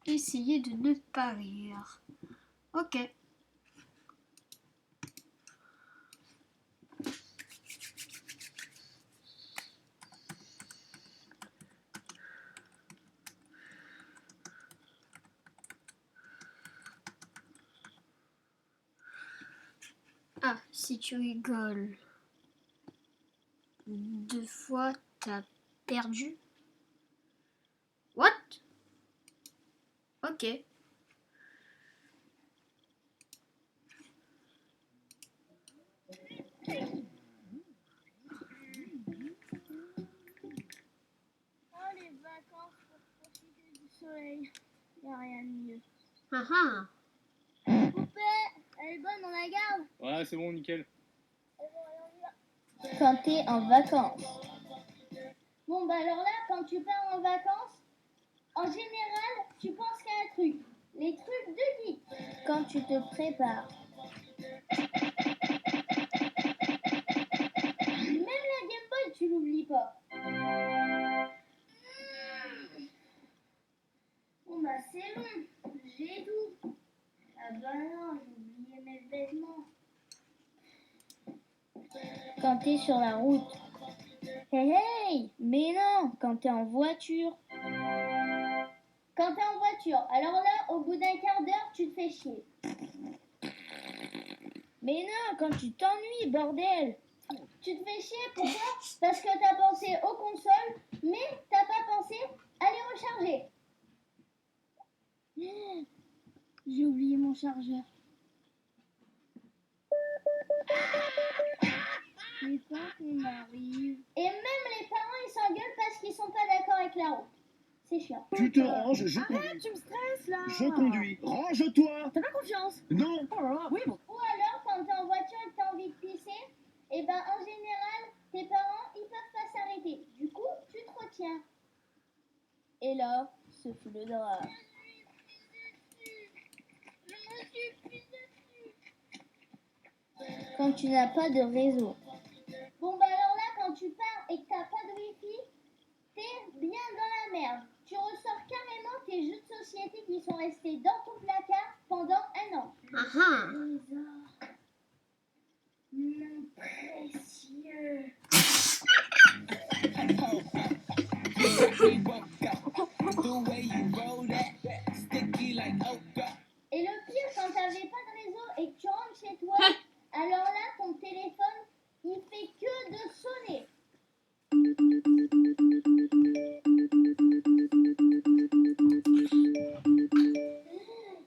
essayer de ne pas rire. Ok. Ah, si tu rigoles 2 fois, t'as perdu. What? Ok. Oh, les vacances pour profiter du soleil. Y'a rien de mieux. Ah ah. Poupée, elle est bonne, on la garde. Ouais, c'est bon, nickel. Quand t'es en vacances. Bon, bah alors là, quand tu pars en vacances, en général, tu penses qu'à un truc. Les trucs de geek. Quand tu te prépares. Même la Game Boy, tu l'oublies pas. Bon, bah c'est bon. J'ai tout. Ah bah non, j'ai oublié mes vêtements. Quand t'es sur la route. Hey hey! Mais non, quand t'es en voiture. Quand t'es en voiture, alors là, au bout d'un quart d'heure, tu te fais chier. Mais non, quand tu t'ennuies, bordel! Tu te fais chier, pourquoi? Parce que t'as pensé aux consoles, mais t'as pas pensé à les recharger. J'ai oublié mon chargeur. Mais quand on arrive... Et même les parents, ils s'engueulent parce qu'ils sont pas d'accord avec la route. C'est chiant. Tu te ranges, je conduis. Arrête, tu me stresses là. Je conduis. Range-toi. T'as pas confiance? Non. Oh là là, oui bon. Ou alors, quand t'es en voiture et que t'as envie de pisser, et ben en général, tes parents, ils peuvent pas s'arrêter. Du coup, tu te retiens. Et là, ce fut le drame. Quand tu n'as pas de réseau. Bon, bah alors là, quand tu pars et que t'as pas de wifi, t'es bien dans la merde. Tu ressors carrément tes jeux de société qui sont restés dans ton placard pendant 1 an. Ah ah. Trésor, mon précieux. Et le pire, quand t'avais pas de réseau et que tu rentres chez toi, alors là, ton téléphone, il fait que de sonner.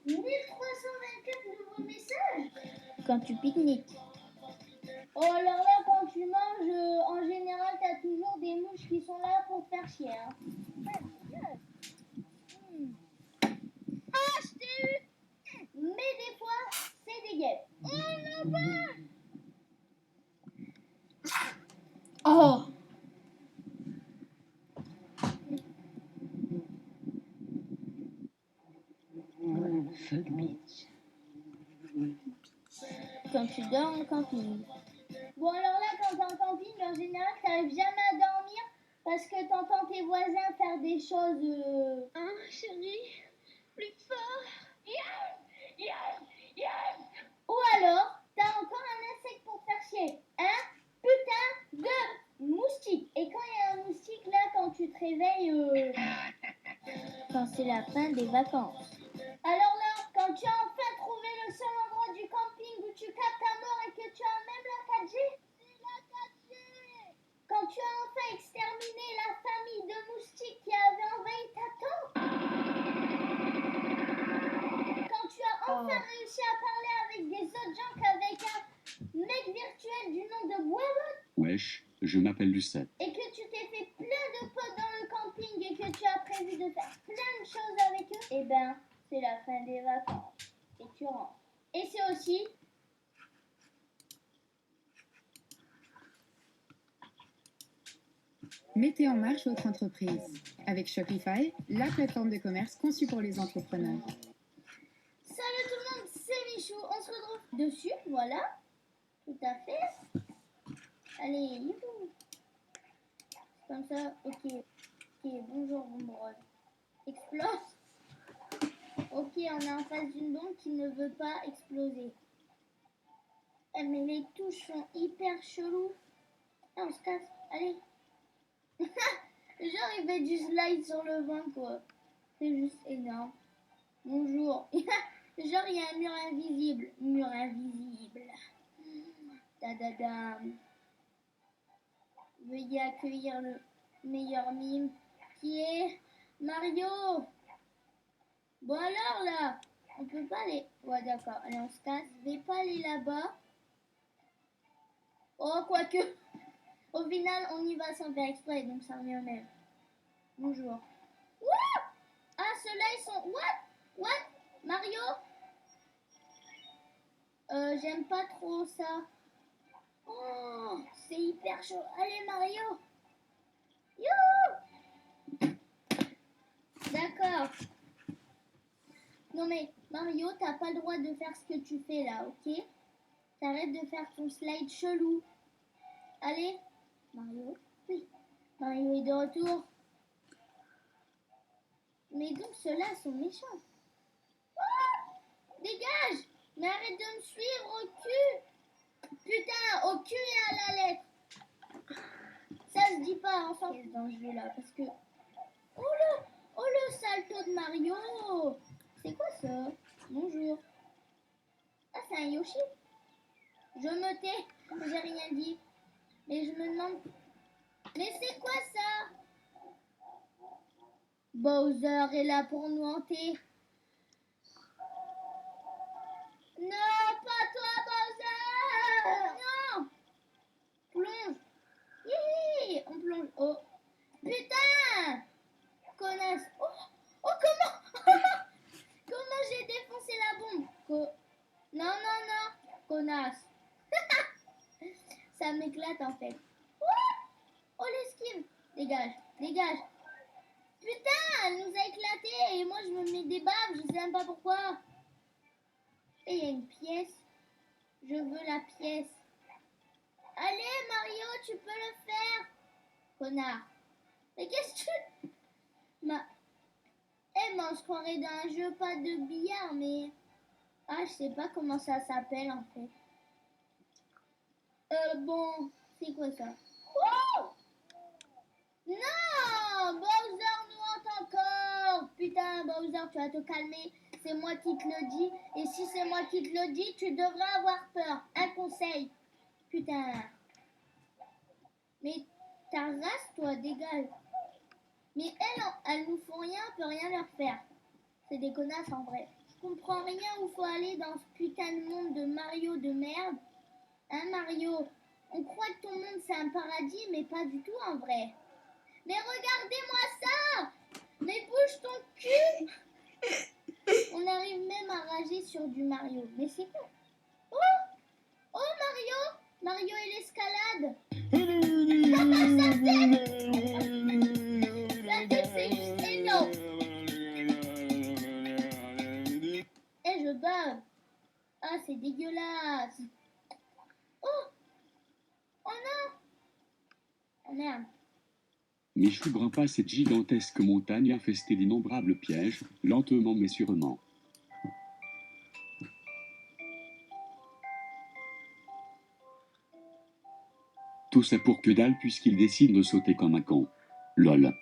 1324 nouveaux messages. Quand tu pique-niques. Oh, alors là, quand tu manges, en général, t'as toujours des mouches qui sont là pour te faire chier. Hein. Ah, je t'ai eu. Mais des fois, c'est des guêpes. Oh, là-bas. Oh. Quand tu dors en camping. Bon, alors là, quand t'es en camping, en général, t'arrives jamais à dormir parce que t'entends tes voisins faire des choses. Hein, chérie? Plus fort. Yes, yes, yes. Ou alors, t'as encore un insecte pour te faire chier. Un putain de moustique. Et quand il y a un moustique, là, quand tu te réveilles... Quand c'est la fin des vacances. Alors là, quand tu as enfin trouvé le seul endroit du camping où tu captes ta mort et que tu as même la 4G. C'est la 4G. Quand tu as enfin exterminé la famille de moustiques qui avait envahi ta tente. Quand tu as enfin réussi à parler avec des autres gens qu'avec un mec virtuel du nom de Boisvot. Wesh, je m'appelle Lucette. Et que tu t'es fait plein de potes dans le camping et que tu as prévu de faire plein de choses avec eux, eh ben, c'est la fin des vacances. Et tu rentres. Et c'est aussi... Mettez en marche votre entreprise avec Shopify, la plateforme de commerce conçue pour les entrepreneurs. Salut tout le monde, c'est Michou. On se retrouve dessus, voilà. Tout à fait. Allez, youhou. Comme ça, ok. Ok, bonjour, bonjour. Explose. Ok, on est en face d'une bombe qui ne veut pas exploser. Eh, mais les touches sont hyper cheloues. Ah, on se casse. Allez. Genre, il fait du slide sur le vent, quoi. C'est juste énorme. Bonjour. Genre, il y a un mur invisible. Mur invisible. Da. Veuillez accueillir le meilleur mime qui est Mario. Bon alors là, on peut pas aller. Ouais d'accord, allez on se casse. Je vais pas aller là-bas. Oh quoique. Au final, on y va sans faire exprès, donc ça revient au même. Bonjour. Wouh! Ah ceux-là ils sont. What? Mario? J'aime pas trop ça. Oh, c'est hyper chaud. Allez Mario. Youhou! D'accord. Non mais Mario, t'as pas le droit de faire ce que tu fais là, ok? T'arrêtes de faire ton slide chelou. Allez, Mario. Oui, Mario est de retour. Mais donc ceux-là sont méchants. Ah! Dégage! Mais arrête de me suivre au cul! Putain, au cul et à la lettre. Ça se dit pas enfin dans ce jeu-là parce que... Oh le salto de Mario! C'est quoi ça? Bonjour. Ah, c'est un Yoshi? Je me tais, j'ai rien dit. Mais je me demande... Mais c'est quoi ça? Bowser est là pour nous hanter. Non, pas toi, Bowser! Non! Plonge. Hihi, on plonge. Oh. Putain! Connasse. Oh, comment? Comment j'ai défoncé la bombe? Non, connasse. Ça m'éclate en fait. Oh l'esquive. Dégage. Putain, elle nous a éclaté et moi je me mets des baves, je sais même pas pourquoi. Et il y a une pièce. Je veux la pièce. Allez Mario, tu peux le faire. Connard. Mais qu'est-ce que tu... Eh, mais on se croirait dans un jeu pas de billard, mais... Ah, je sais pas comment ça s'appelle en fait. Bon, c'est quoi ça? Oh! Non! Bowser nous hante encore! Putain, Bowser, tu vas te calmer. C'est moi qui te le dis. Et si c'est moi qui te le dis, tu devrais avoir peur. Un conseil. Putain. Mais ta race, toi, dégage. Mais elles nous font rien, on peut rien leur faire. C'est des connasses en vrai. Je comprends rien où faut aller dans ce putain de monde de Mario de merde. Hein, Mario? On croit que ton monde c'est un paradis, mais pas du tout en vrai. Mais regardez-moi ça! Mais bouge ton cul! On arrive même à rager sur du Mario. Mais c'est quoi? Oh Mario! Mario et l'escalade! La tête c'est juste énorme! Eh, je bave! Ah, c'est dégueulasse! Oh non! Oh merde! Michou grimpa cette gigantesque montagne infestée d'innombrables pièges, lentement mais sûrement. Tout ça pour que dalle puisqu'il décide de sauter comme un con. Lol.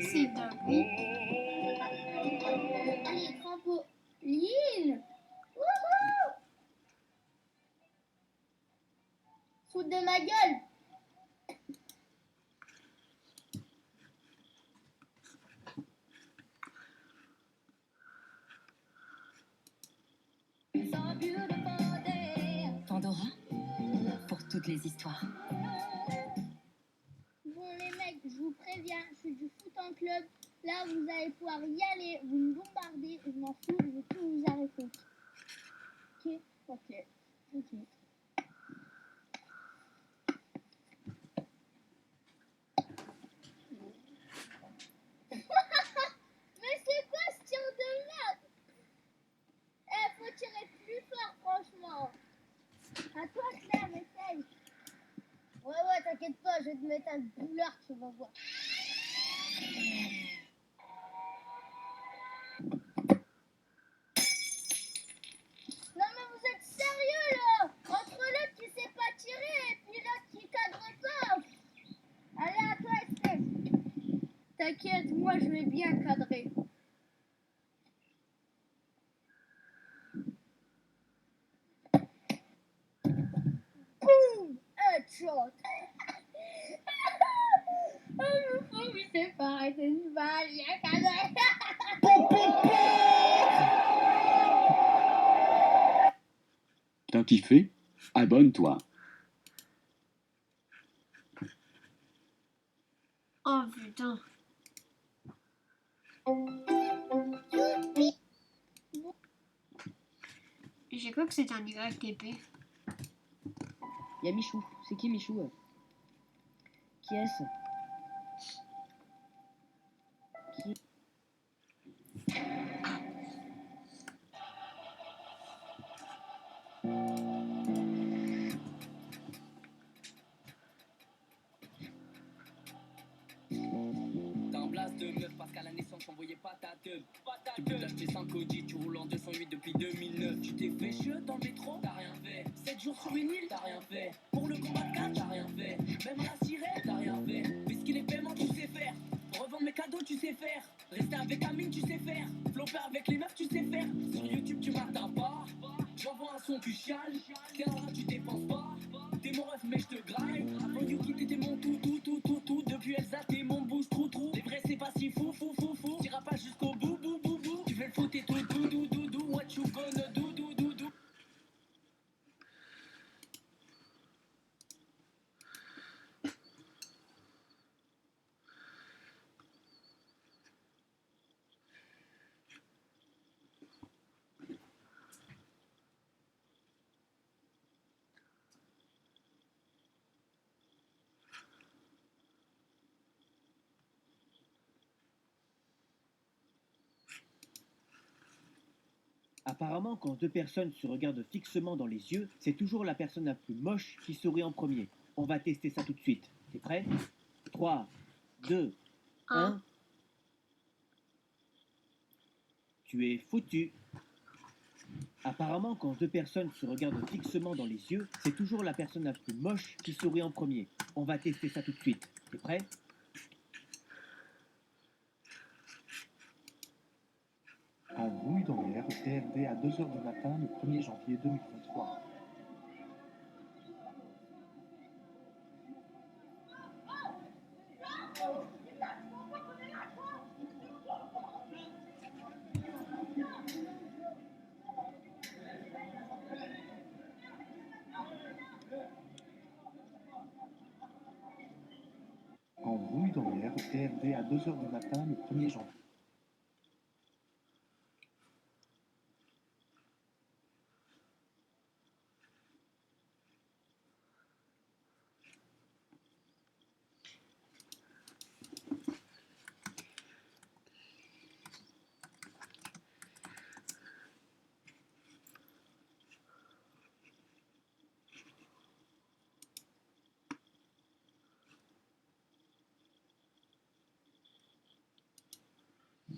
C'est dingue. Allez, trampoline! Wouhou! Saute de ma gueule! Pandora, pour toutes les histoires. Bon les mecs, je vous préviens, je suis du foot en club. Là, vous allez pouvoir y aller, vous me bombardez, je m'en fous, je vais tout vous arrêter. Ok. Mais c'est quoi ce tir de merde? Faut tirer plus fort, franchement. À toi, Claire, essaye. Ouais, t'inquiète pas, mettre un douleur, tu vas voir. Non mais vous êtes sérieux là? Entre l'autre qui sait pas tirer et puis l'autre qui cadre pas. Allez à toi Estelle. T'inquiète, moi je vais bien cadrer. Boum! Headshot. Oh, le fou, il s'est pas arrêté une balle, il a cadré. T'as kiffé? Abonne-toi. Oh putain. J'ai cru que c'était un YTP. Il y a Michou. C'est qui Michou? Qui est-ce? Qui... T'as un blast de meuf parce qu'à la naissance on voyait pas ta teub. Tu peux t'acheter 5 Audi, tu roules en 208 depuis 2009. Tu t'es fait chier dans le métro, t'as rien fait. 7 jours sur une île, t'as rien fait. Pour le combat de 4, t'as rien fait. Même à la sirène, t'as rien fait. Puisqu'il est paiement, tu sais faire. Revendre mes cadeaux, tu sais faire. Rester avec Amine, tu sais faire. Flopper avec les meufs, tu sais faire. Sur YouTube, tu m'atteins pas. J'envoie un son, tu chiales. 15 ans, tu dépenses pas. T'es mon ref, mais je te graille. Avant Yuki, t'étais mon tout. Depuis Elsa, t'es mon bouche trou. Les vrais, c'est pas si fou. T'iras pas jusqu'au bout. Tu fais le foot et tout. What you gonna do. Apparemment, quand deux personnes se regardent fixement dans les yeux, c'est toujours la personne la plus moche qui sourit en premier. On va tester ça tout de suite. T'es prêt? 3, 2, 1. Tu es foutu. Apparemment, quand deux personnes se regardent fixement dans les yeux, c'est toujours la personne la plus moche qui sourit en premier. On va tester ça tout de suite. T'es prêt? Embrouille dans l'air, TRD à 2h du matin le 1er janvier 2023. Embrouille dans l'air, TRD à 2h du matin le 1er janvier.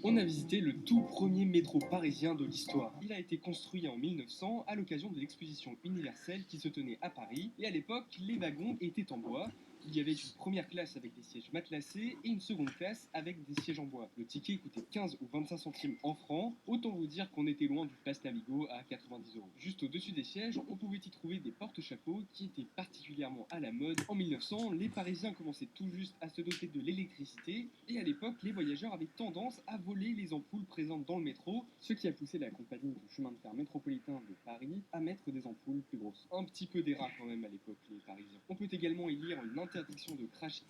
On a visité le tout premier métro parisien de l'histoire. Il a été construit en 1900 à l'occasion de l'exposition universelle qui se tenait à Paris. Et à l'époque, les wagons étaient en bois. Il y avait une première classe avec des sièges matelassés et une seconde classe avec des sièges en bois. Le ticket coûtait 15 ou 25 centimes en francs. Autant vous dire qu'on était loin du Place Navigo à 90 €. Juste au-dessus des sièges, on pouvait y trouver des porte-chapeaux qui étaient particulièrement à la mode. En 1900, les Parisiens commençaient tout juste à se doter de l'électricité. Et à l'époque, les voyageurs avaient tendance à voler les ampoules présentes dans le métro, ce qui a poussé la compagnie du chemin de fer métropolitain de Paris à mettre des ampoules plus grosses. Un petit peu des rats quand même à l'époque, les Parisiens. On peut également y lire une interdiction de cracher.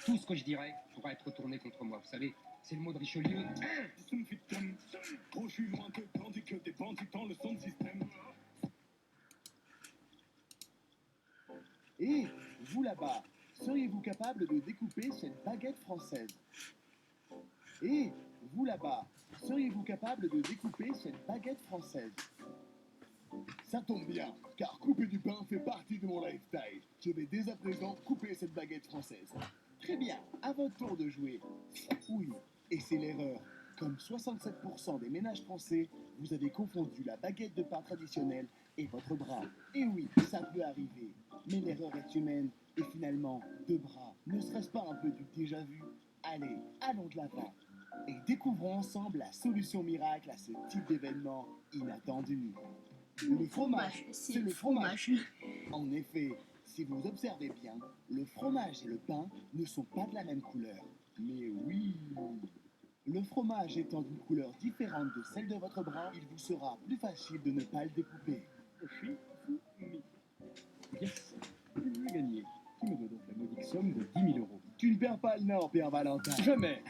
Tout ce que je dirais pourra être retourné contre moi, vous savez. C'est le mot de Richelieu. Trop je suis loin que tandis que des bandits dans le son système. Et vous là-bas, ce seriez-vous capable de découper cette baguette française? Et vous là-bas, seriez-vous capable de découper cette baguette française? Ça tombe bien, car couper du pain fait partie de mon lifestyle. Je vais dès à présent couper cette baguette française. Très bien, à votre tour de jouer. Oui, et c'est l'erreur. Comme 67% des ménages français, vous avez confondu la baguette de pain traditionnelle et votre bras. Et oui, ça peut arriver. Mais l'erreur est humaine. Et finalement, deux bras, ne serait-ce pas un peu du déjà-vu? Allez, allons de l'avant. Et découvrons ensemble la solution miracle à ce type d'événement inattendu. Le fromage, c'est le fromage. En effet, si vous observez bien, le fromage et le pain ne sont pas de la même couleur. Mais oui, le fromage étant d'une couleur différente de celle de votre bras, il vous sera plus facile de ne pas le découper. Yes, je veux gagner. Qui me doit donc la modique somme de 10 000 euros? Tu ne perds pas le nord, Père Valentin. Jamais.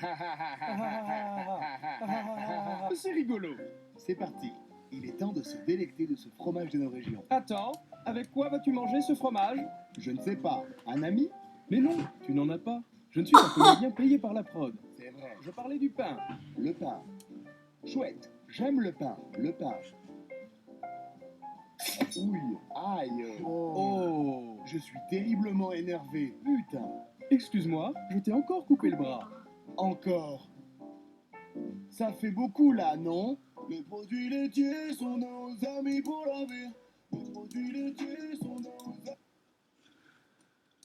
C'est rigolo. C'est parti. Il est temps de se délecter de ce fromage de nos régions. Attends, avec quoi vas-tu manger ce fromage? Je ne sais pas. Un ami? Mais non, tu n'en as pas. Je ne suis pas comédien payé par la prod. C'est vrai. Je parlais du pain. Le pain. Chouette. J'aime le pain. Le pain. Oui. Aïe. Oh. Je suis terriblement énervé. Putain. Excuse-moi, je t'ai encore coupé le bras. Encore. Ça fait beaucoup là, non? Les produits laitiers sont nos amis pour la vie. Les produits laitiers sont